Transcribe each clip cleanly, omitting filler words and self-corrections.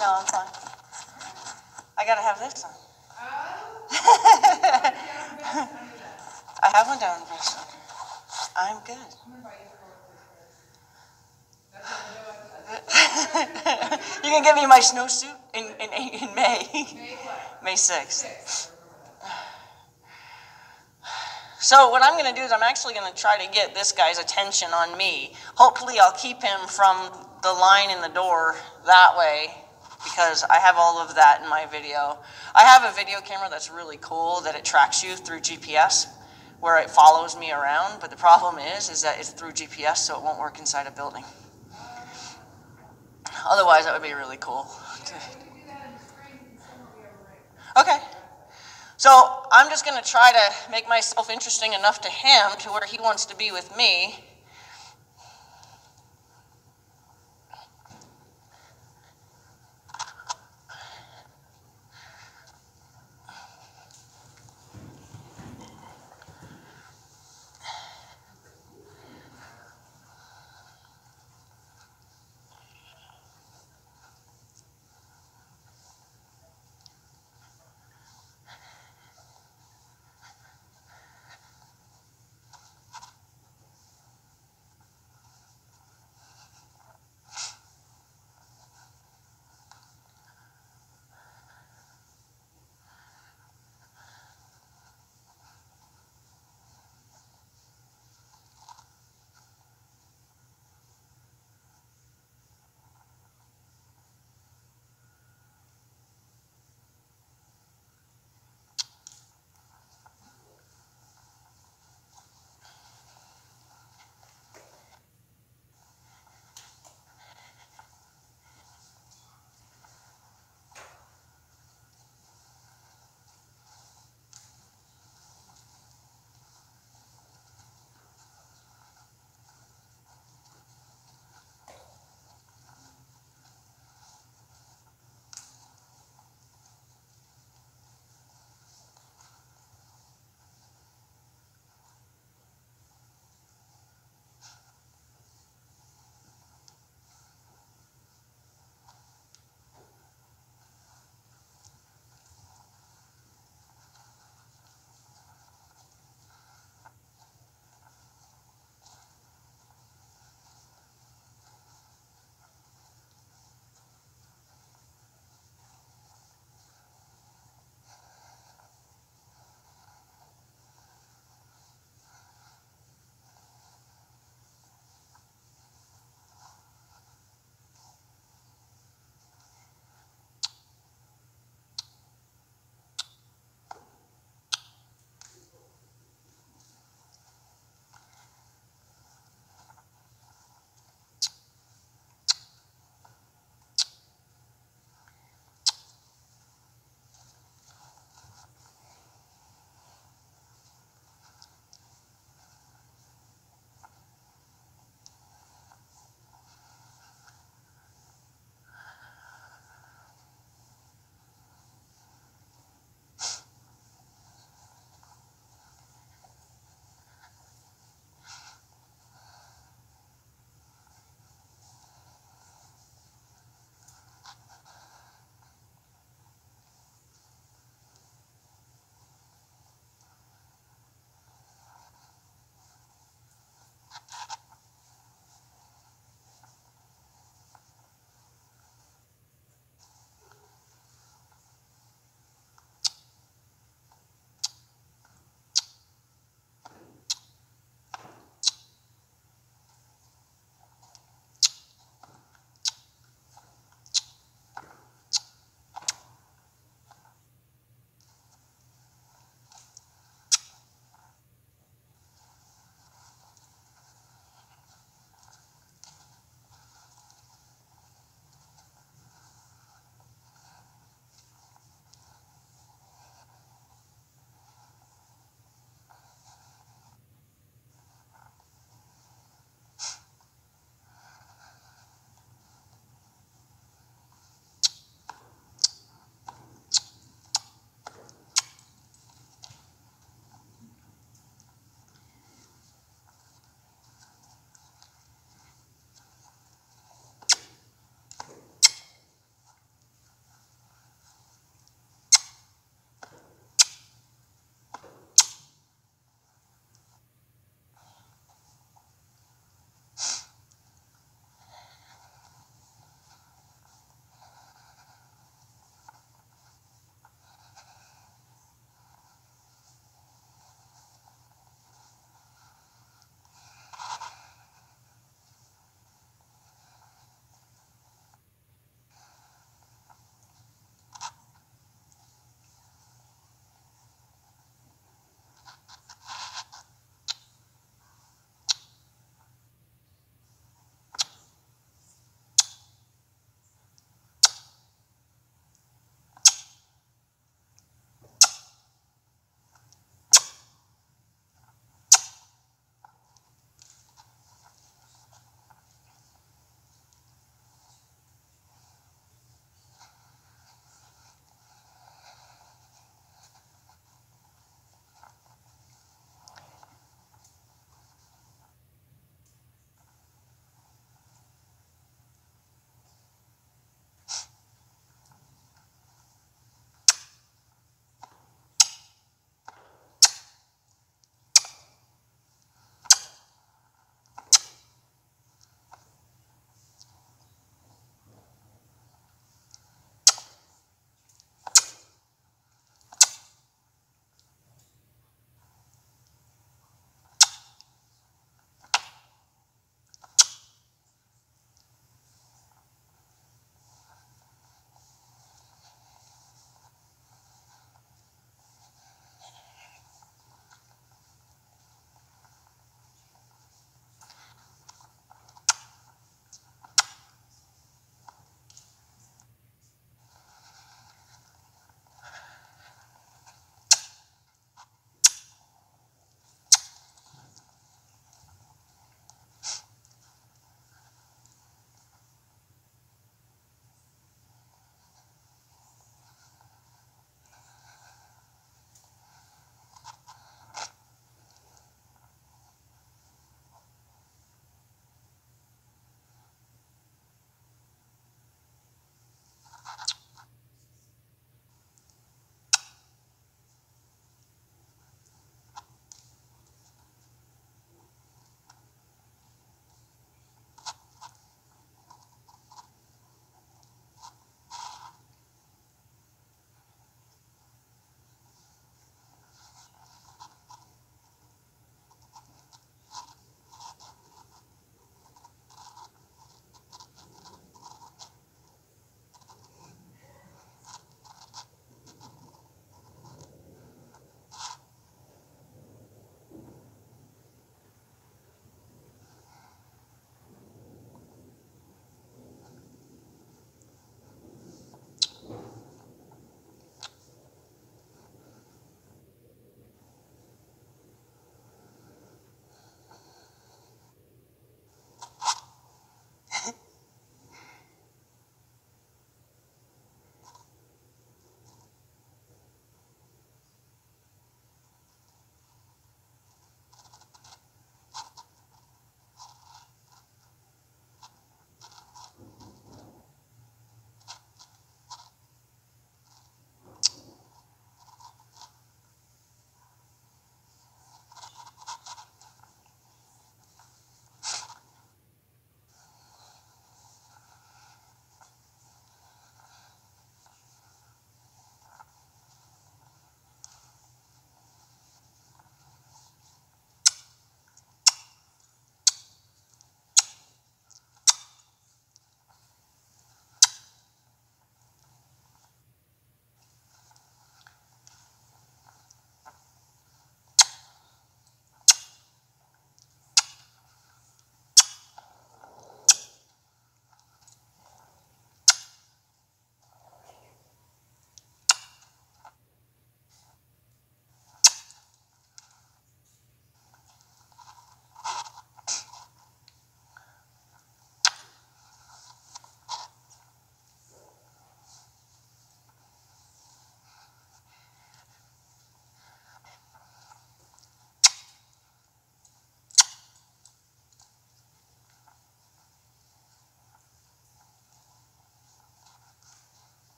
No, I'm fine. I gotta have this on. I have one down breast. I'm good. You can give me my snowsuit in May. May 6th. So what I'm going to do is I'm actually going to try to get this guy's attention on me. Hopefully I'll keep him from the line in the door that way, because I have all of that in my video. I have a video camera that's really cool that it tracks you through GPS, where it follows me around, but the problem is that it's through GPS, so it won't work inside a building. Otherwise, that would be really cool. Okay. So I'm just going to try to make myself interesting enough to him to where he wants to be with me.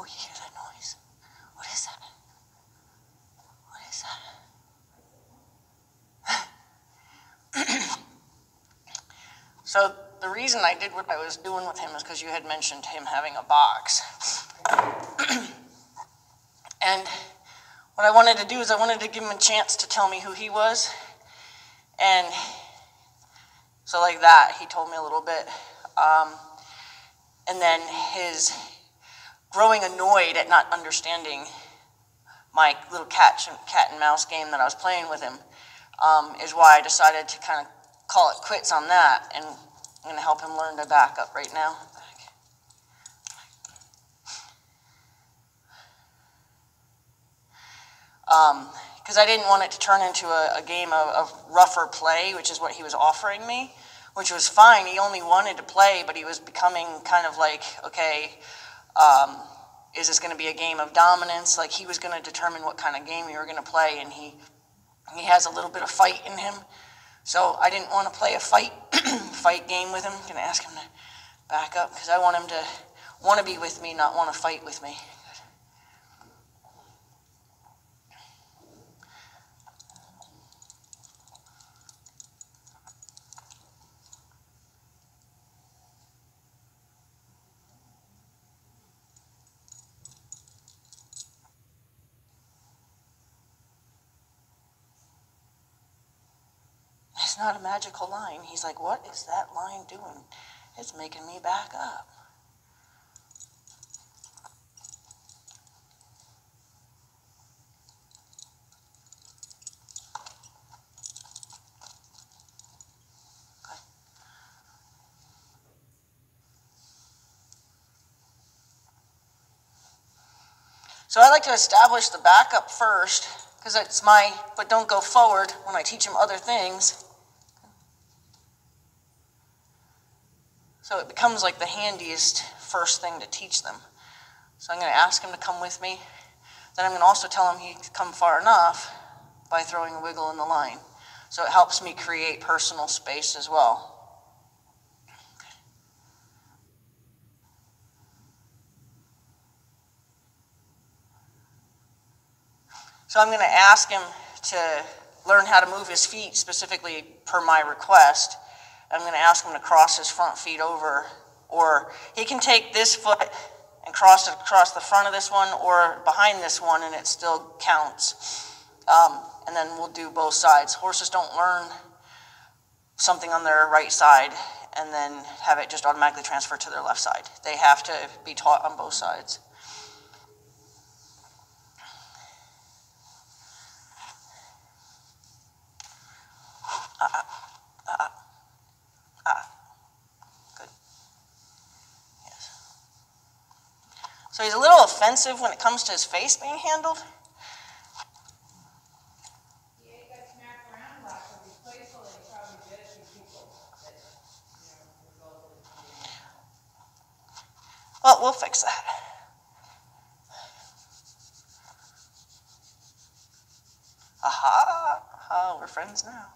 Oh, you hear that noise? What is that? What is that? So the reason I did what I was doing with him is because you had mentioned him having a box. And what I wanted to do is I wanted to give him a chance to tell me who he was. And so like that, he told me a little bit. And then his growing annoyed at not understanding my little cat and mouse game that I was playing with him is why I decided to kind of call it quits on that. And I'm going to help him learn to back up right now. Because I didn't want it to turn into a game of rougher play, which is what he was offering me, which was fine. He only wanted to play, but he was becoming kind of like, okay, is this going to be a game of dominance? Like, he was going to determine what kind of game we were going to play, and he has a little bit of fight in him. So I didn't want to play a fight game with him. I'm going to ask him to back up, because I want him to want to be with me, not want to fight with me. It's not a magical line. He's like, what is that line doing? It's making me back up. So I like to establish the backup first, because it's but don't go forward when I teach them other things. So it becomes like the handiest first thing to teach them. So I'm going to ask him to come with me. Then I'm going to also tell him he's come far enough by throwing a wiggle in the line. So it helps me create personal space as well. So I'm going to ask him to learn how to move his feet specifically per my request. I'm going to ask him to cross his front feet over, or he can take this foot and cross it across the front of this one or behind this one, and it still counts. And then we'll do both sides. Horses don't learn something on their right side and then have it just automatically transfer to their left side. They have to be taught on both sides. Good. Yes. So he's a little offensive when it comes to his face being handled. Well, we'll fix that. Aha! Oh, we're friends now.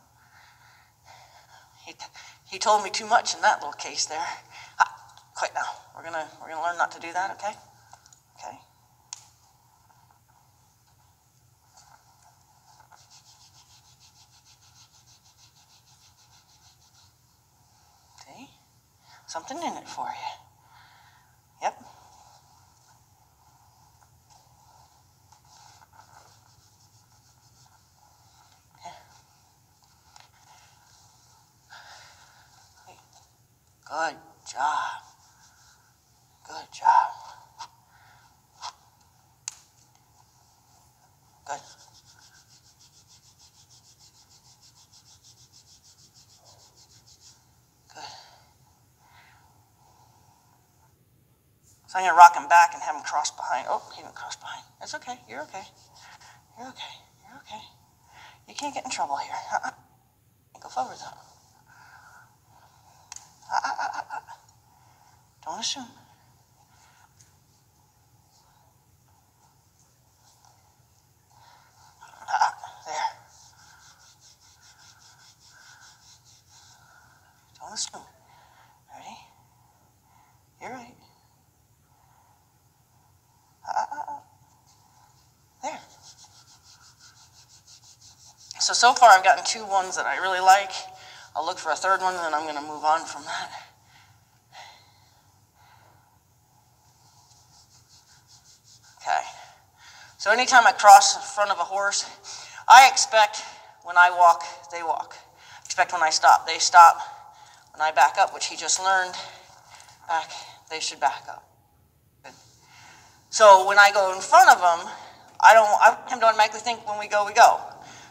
He told me too much in that little case there. Quit now. We're gonna learn not to do that, okay? Okay. See? Something in it for you. Yep. Good job. Good job. Good. Good. So I'm going to rock him back and have him cross behind. Oh, he didn't cross behind. That's okay. You're okay. You're okay. You're okay. You can't get in trouble here. Go forward, though. Don't assume. There. Don't assume. Ready? You're right. So far I've gotten 2 ones that I really like. I'll look for a 3rd one, and then I'm going to move on from that. Okay. So anytime I cross in front of a horse, I expect when I walk, they walk. I expect when I stop, they stop. When I back up, which he just learned, back, they should back up. Good. So when I go in front of them, I want him to automatically think when we go, we go.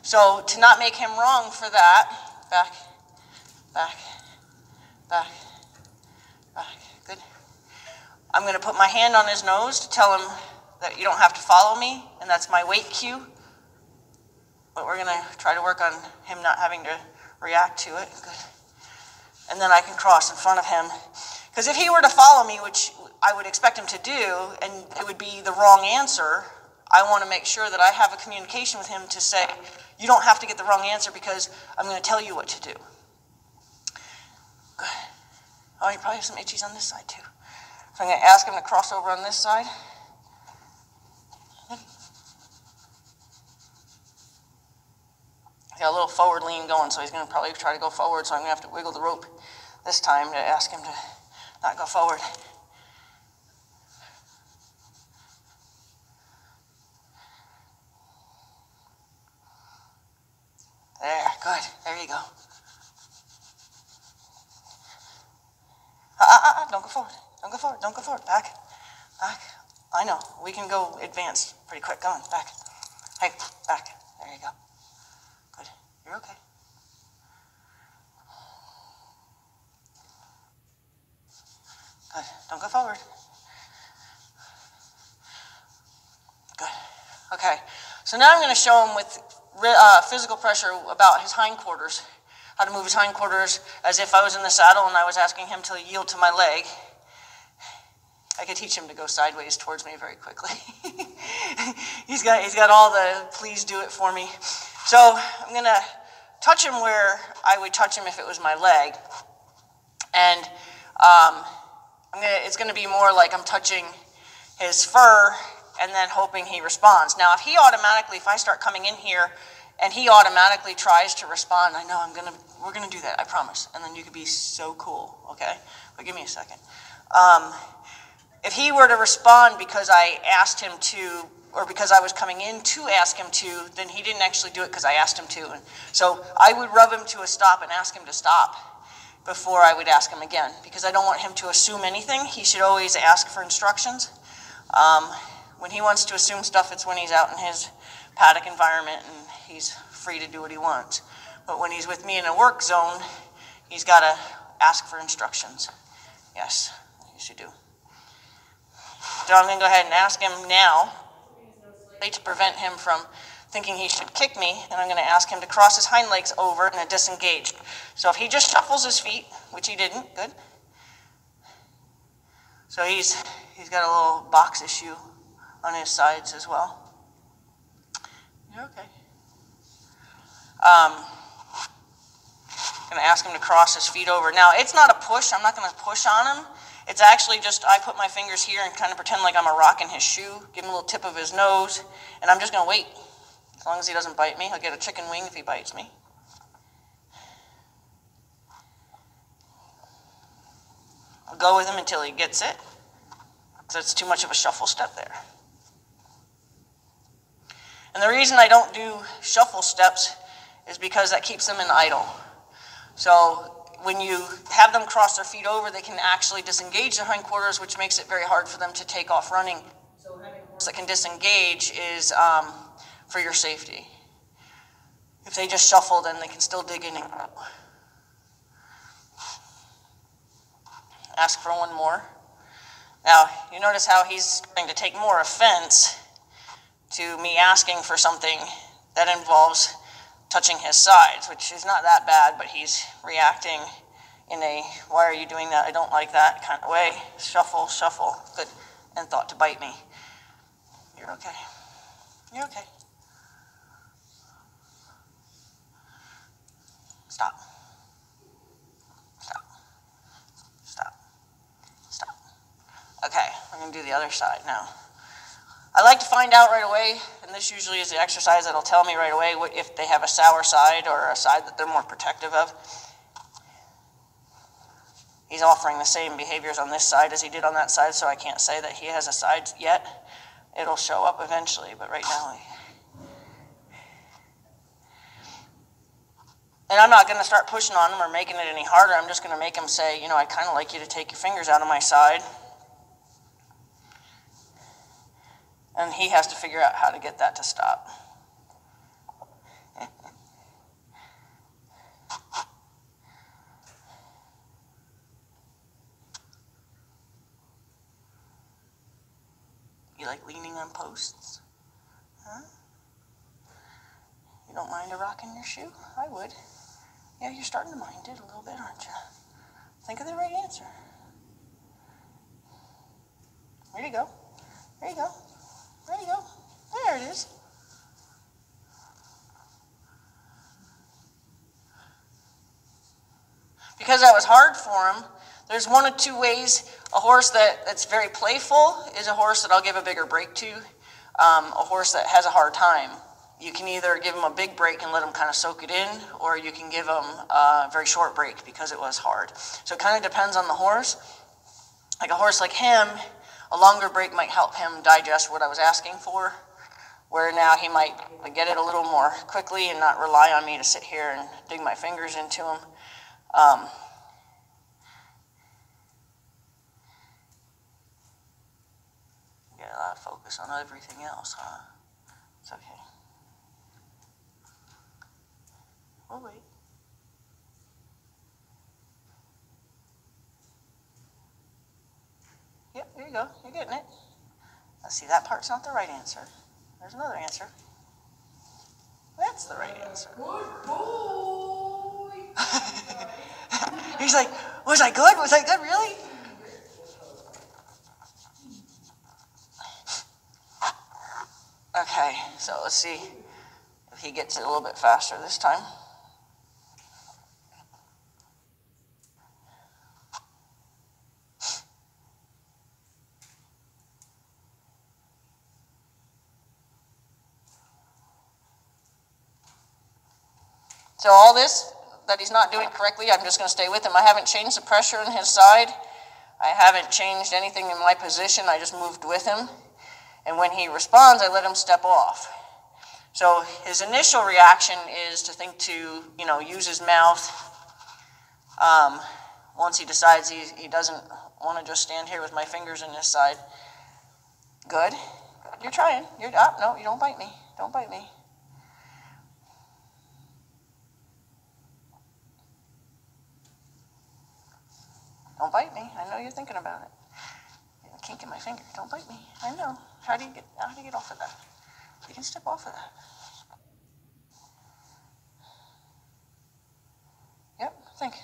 So to not make him wrong for that, back, back, back, back. Good. I'm going to put my hand on his nose to tell him that you don't have to follow me, and that's my wait cue. But we're going to try to work on him not having to react to it. Good. And then I can cross in front of him. Because if he were to follow me, which I would expect him to do, and it would be the wrong answer, I want to make sure that I have a communication with him to say, you don't have to get the wrong answer because I'm going to tell you what to do. Good. Oh, you probably have some itchies on this side too. So I'm going to ask him to cross over on this side. He's got a little forward lean going, so he's going to probably try to go forward, so I'm going to have to wiggle the rope this time to ask him to not go forward. There, good. There you go. Don't go forward. Don't go forward. Don't go forward. Back. Back. I know. We can go advanced pretty quick. Go on. Back. Hey, back. There you go. Good. You're okay. Good. Don't go forward. Good. Okay. So now I'm going to show him with physical pressure about his hindquarters, how to move his hindquarters as if I was in the saddle and I was asking him to yield to my leg. I could teach him to go sideways towards me very quickly. he's got all the please do it for me. So I'm going to touch him where I would touch him if it was my leg. And it's going to be more like I'm touching his fur and then hoping he responds. Now, if I start coming in here and he automatically tries to respond, I know we're going to do that, I promise. And then you could be so cool, okay? But give me a second. If he were to respond because I asked him to, or because I was coming in to ask him to, then he didn't actually do it because I asked him to. And so I would rub him to a stop and ask him to stop before I would ask him again, because I don't want him to assume anything. He should always ask for instructions. When he wants to assume stuff, it's when he's out in his paddock environment and he's free to do what he wants. But when he's with me in a work zone, he's got to ask for instructions. Yes, yes you do. So I'm going to go ahead and ask him now to prevent him from thinking he should kick me, and I'm going to ask him to cross his hind legs over in a disengaged. So if he just shuffles his feet, which he didn't, good. So he's got a little box issue on his sides as well. You're okay. I'm going to ask him to cross his feet over. Now, it's not a push. I'm not going to push on him. It's actually just I put my fingers here and kind of pretend like I'm a rock in his shoe, give him a little tip of his nose, and I'm just going to wait. As long as he doesn't bite me, I'll get a chicken wing if he bites me. I'll go with him until he gets it, because it's too much of a shuffle step there. And the reason I don't do shuffle steps is because that keeps them in idle. So when you have them cross their feet over, they can actually disengage their hindquarters, which makes it very hard for them to take off running. So having a horse that can disengage is for your safety. If they just shuffle, then they can still dig in and go. Ask for one more. Now, you notice how he's starting to take more offense to me asking for something that involves touching his sides, which is not that bad, but he's reacting in a, why are you doing that? I don't like that kind of way. Shuffle, shuffle, good, and thought to bite me. You're okay. You're okay. Stop. Stop. Stop. Stop. Okay, we're going to do the other side now. I like to find out right away, and this usually is the exercise that'll tell me right away if they have a sour side or a side that they're more protective of. He's offering the same behaviors on this side as he did on that side, so I can't say that he has a side yet. It'll show up eventually, but right now... And I'm not going to start pushing on him or making it any harder. I'm just going to make him say, you know, I'd kind of like you to take your fingers out of my side. And he has to figure out how to get that to stop. You like leaning on posts? Huh? You don't mind a rock in your shoe? I would. Yeah, you're starting to mind it a little bit, aren't you? Think of the right answer. There you go. There you go. There you go. There it is. Because that was hard for him, there's one of two ways. A horse that's very playful is a horse that I'll give a bigger break to. A horse that has a hard time, you can either give him a big break and let him kind of soak it in, or you can give him a very short break because it was hard. So it kind of depends on the horse. Like a horse like him, a longer break might help him digest what I was asking for, where now he might get it a little more quickly and not rely on me to sit here and dig my fingers into him. Get a lot of focus on everything else, huh? It's okay. We'll wait. Yep, there you go. You're getting it. Let's see, that part's not the right answer. There's another answer. That's the right answer. Good boy. He's like, was I good? Was I good, really? Okay, so let's see if he gets it a little bit faster this time. So all this that he's not doing correctly, I'm just going to stay with him. I haven't changed the pressure on his side. I haven't changed anything in my position. I just moved with him. And when he responds, I let him step off. So his initial reaction is to think to, use his mouth. Once he decides he doesn't want to just stand here with my fingers in his side. Good. You're trying. No, you don't bite me. Don't bite me. Don't bite me. I know you're thinking about it. I can't get my finger. Don't bite me. I know. How do you get off of that? You can step off of that. Yep.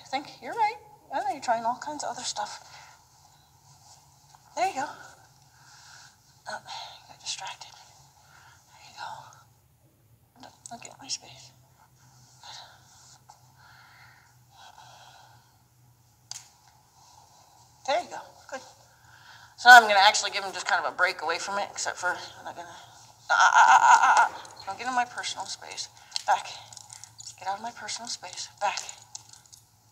Think. You're right. I know you're trying all kinds of other stuff. There you go. Oh, got distracted. There you go. Look at my space. There you go. Good. So now I'm going to actually give him just kind of a break away from it, except for I'm not going to... Don't get in my personal space. Back. Get out of my personal space. Back.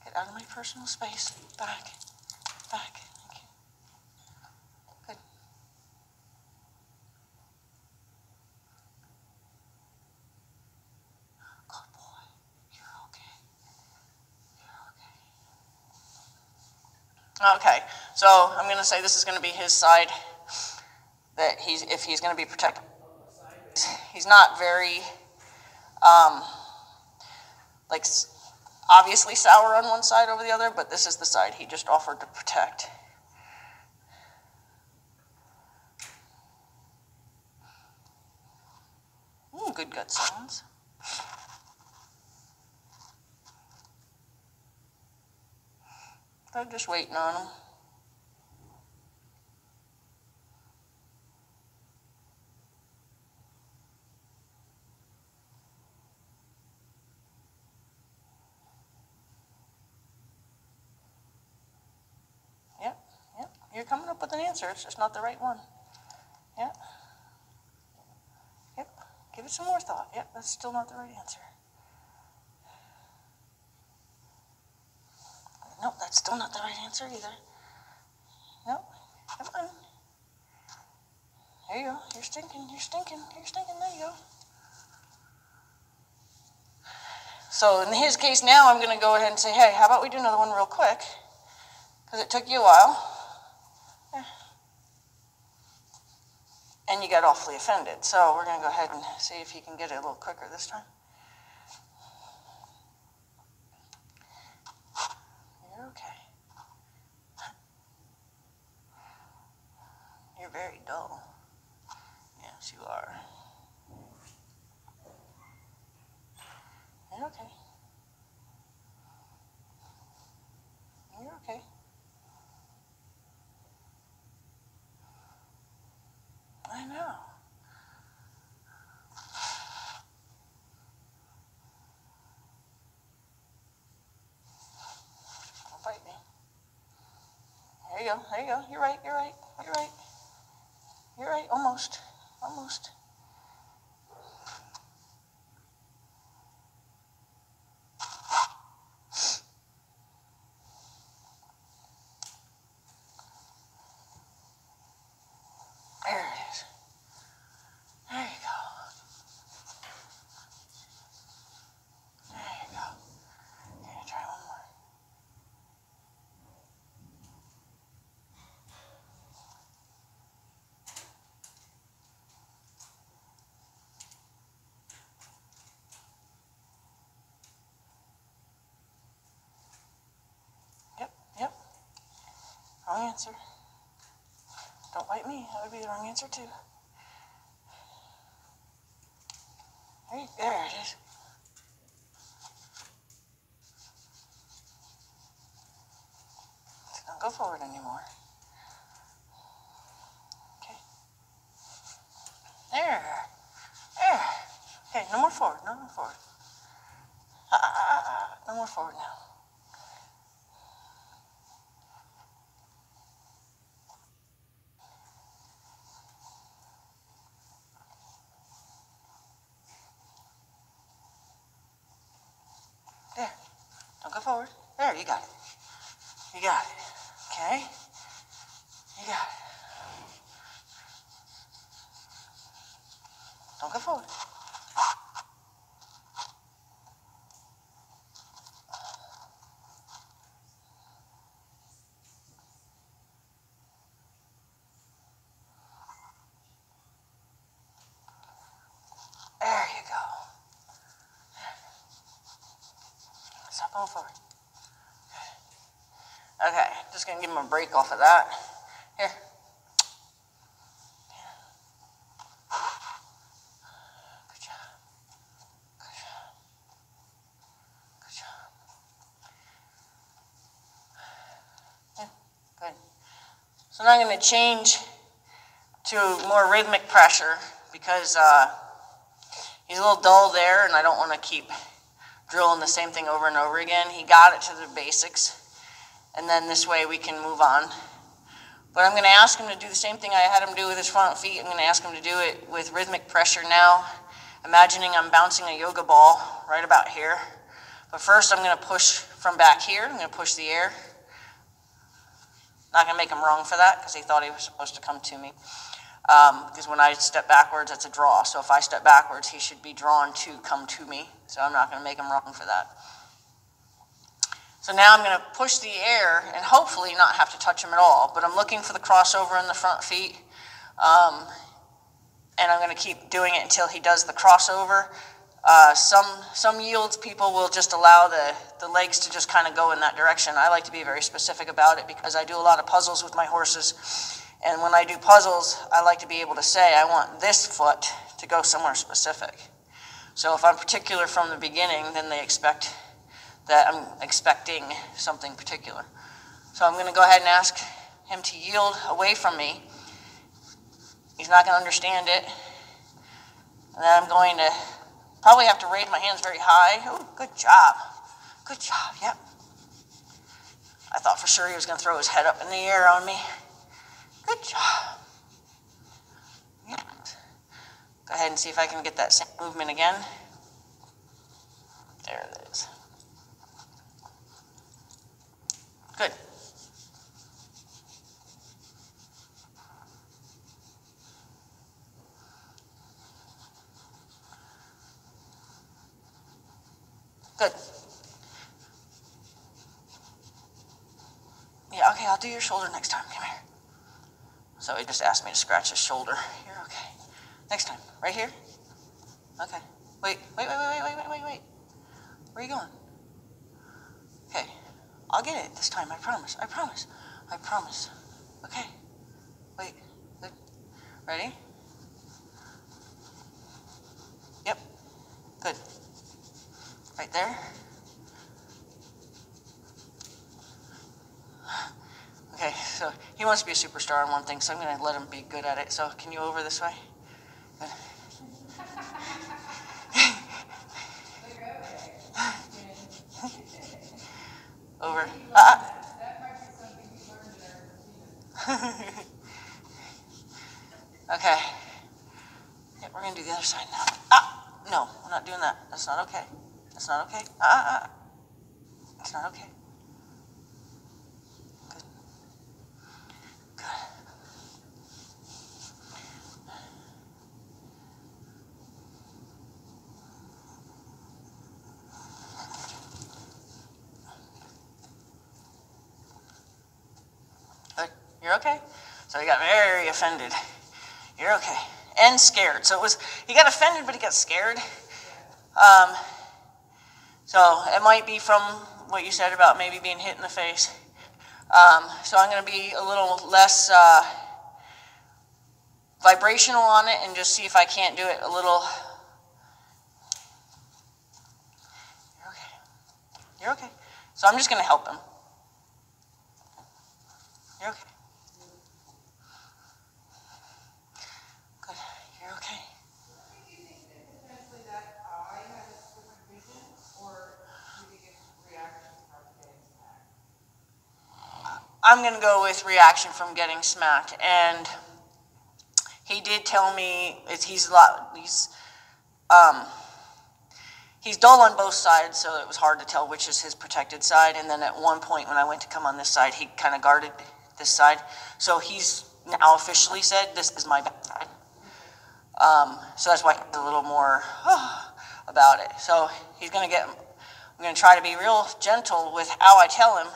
Get out of my personal space. Back. Back. Thank you. Good. Good boy. You're okay. You're okay. Okay. So I'm going to say this is going to be his side. That if he's going to be protected. He's not very, obviously sour on one side over the other, but this is the side he just offered to protect. Good gut sounds. I'm just waiting on him. Yep. You're coming up with an answer. It's just not the right one. Yeah. it some more thought. Yep, that's still not the right answer. Nope, that's still not the right answer either. Nope, come on. There you go. You're stinking, you're stinking, you're stinking. There you go. So in his case now, I'm going to go ahead and say, hey, how about we do another one real quick? Because it took you a while. And you got awfully offended. So we're going to go ahead and see if you can get it a little quicker this time. You're okay. You're very dull. Yes, you are. You're okay. You're okay. I know. Don't bite me. There you go. There you go. You're right. You're right. You're right. You're right. Almost. Almost. There it is. There you go. There you go. Okay, try one more. Yep, yep. Wrong answer. Don't bite me. That would be the wrong answer too. There it is. Don't go forward anymore. Okay. There. There. Okay, no more forward. No more forward. No more forward now. There. Don't go forward. There, you got it. You got it. Okay? You got it. Don't go forward. There you go. Stop going forward. Okay, just gonna give him a break off of that. Here. Good job. Good job. Good job. Yeah, good. So now I'm gonna change to more rhythmic pressure because he's a little dull there and I don't want to keep drilling the same thing over and over again. He got it to the basics. And then this way we can move on. But I'm going to ask him to do the same thing I had him do with his front feet. I'm going to ask him to do it with rhythmic pressure now, imagining I'm bouncing a yoga ball right about here. But first I'm going to push from back here. I'm going to push the air. Not going to make him wrong for that because he thought he was supposed to come to me. Because when I step backwards, it's a draw. So if I step backwards, he should be drawn to come to me. So I'm not going to make him wrong for that. So now I'm going to push the air and hopefully not have to touch him at all. But I'm looking for the crossover in the front feet. And I'm going to keep doing it until he does the crossover. Some yields people will just allow the legs to just kind of go in that direction. I like to be very specific about it because I do a lot of puzzles with my horses. And when I do puzzles, I like to be able to say, I want this foot to go somewhere specific. So if I'm particular from the beginning, then they expect that I'm expecting something particular. So I'm going to go ahead and ask him to yield away from me. He's not going to understand it. And then I'm going to probably have to raise my hands very high. Oh, good job. Good job, yep. I thought for sure he was going to throw his head up in the air on me. Good job. Yep. Go ahead and see if I can get that same movement again. There it is. Good. Good. Yeah, okay, I'll do your shoulder next time. Come here. So he just asked me to scratch his shoulder. You're okay. Next time. Right here? Okay. Wait. Where are you going? Okay. I'll get it this time. I promise. Okay. Wait. Good. Ready? Yep. Good. Right there. Okay, so he wants to be a superstar on one thing, so I'm going to let him be good at it. So can you over this way? Good. Over. That might be something we learned in our routine. Okay. Yeah, we're going to do the other side now. Ah! No, we're not doing that. That's not okay. That's not okay. It's not okay. Good. Good. Good. You're okay? So he got very offended. You're okay. And scared. So he got offended, but he got scared. So it might be from what you said about maybe being hit in the face. So I'm going to be a little less vibrational on it and just see if I can't do it a little. You're okay. You're okay. So I'm just going to help him. You're okay. Good. You're okay. Do you think that potentially that eye has a different vision, or do you think it's reaction from getting smacked? I'm going to go with reaction from getting smacked. And he did tell me he's dull on both sides, so it was hard to tell which is his protected side. And then at one point when I went to come on this side, he kind of guarded this side. So he's now officially said, this is my bad side. So that's why he's a little more about it. So I'm going to try to be real gentle with how I tell him.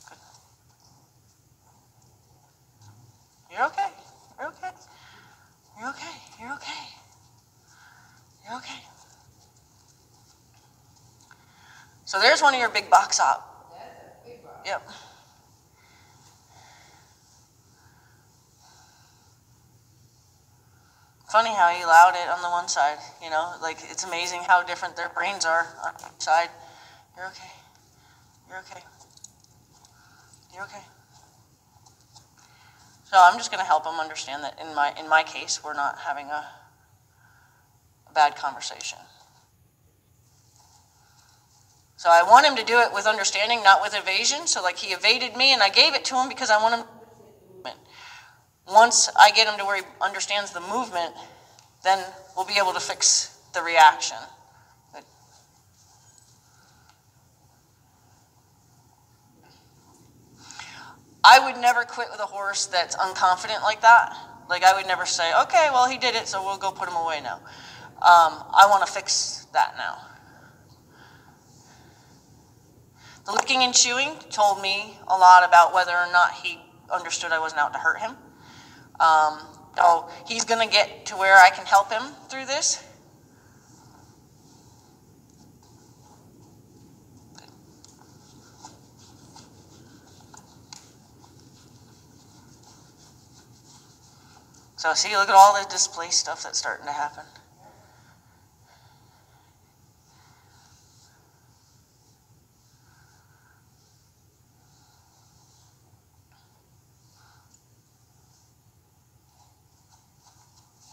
Good. You're okay. You're okay. You're okay. You're okay. You're okay. So there's one of your big box op. That's a big box. Yep. Funny how he allowed it on the one side, you know, like it's amazing how different their brains are on each side. You're okay. You're okay. You're okay. So I'm just going to help him understand that in my case, we're not having a bad conversation. So I want him to do it with understanding, not with evasion. So like he evaded me and I gave it to him because I want him to understand the movement. Once I get him to where he understands the movement, then we'll be able to fix the reaction. Good. I would never quit with a horse that's unconfident like that. Like I would never say, okay, well he did it, so we'll go put him away now. I want to fix that now. The licking and chewing told me a lot about whether or not he understood I wasn't out to hurt him. So he's going to get to where I can help him through this. So see, look at all the display stuff that's starting to happen.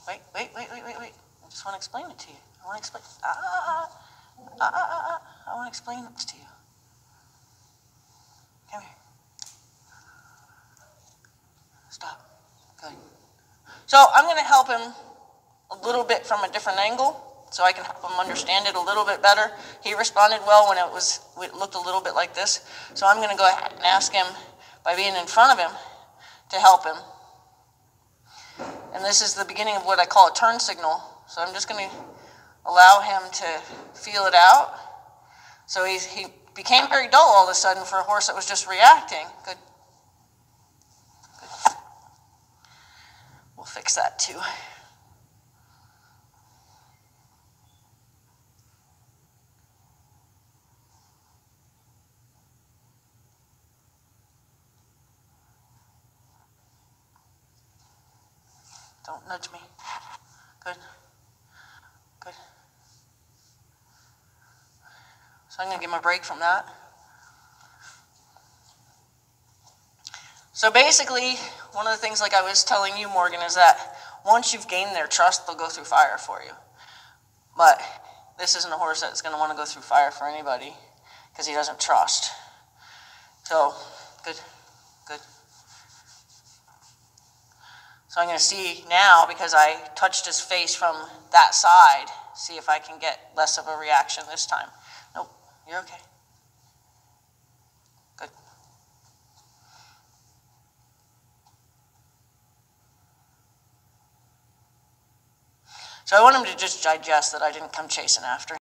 Wait. I just want to explain it to you. I want to explain. I want to explain this to you. Come here. Good. So I'm going to help him a little bit from a different angle so I can help him understand it a little bit better. He responded well when it looked a little bit like this. So I'm going to go ahead and ask him, by being in front of him, to help him. And this is the beginning of what I call a turn signal. So I'm just going to allow him to feel it out. So he became very dull all of a sudden for a horse that was just reacting. Good. Good. We'll fix that too. Don't nudge me. Good. Good. So I'm going to give him a break from that. So basically, one of the things, like I was telling you, Morgan, is that once you've gained their trust, they'll go through fire for you. But this isn't a horse that's going to want to go through fire for anybody because he doesn't trust. So, good. Good. So I'm going to see now, because I touched his face from that side, see if I can get less of a reaction this time. Nope, you're okay. Good. So I want him to just digest that I didn't come chasing after him.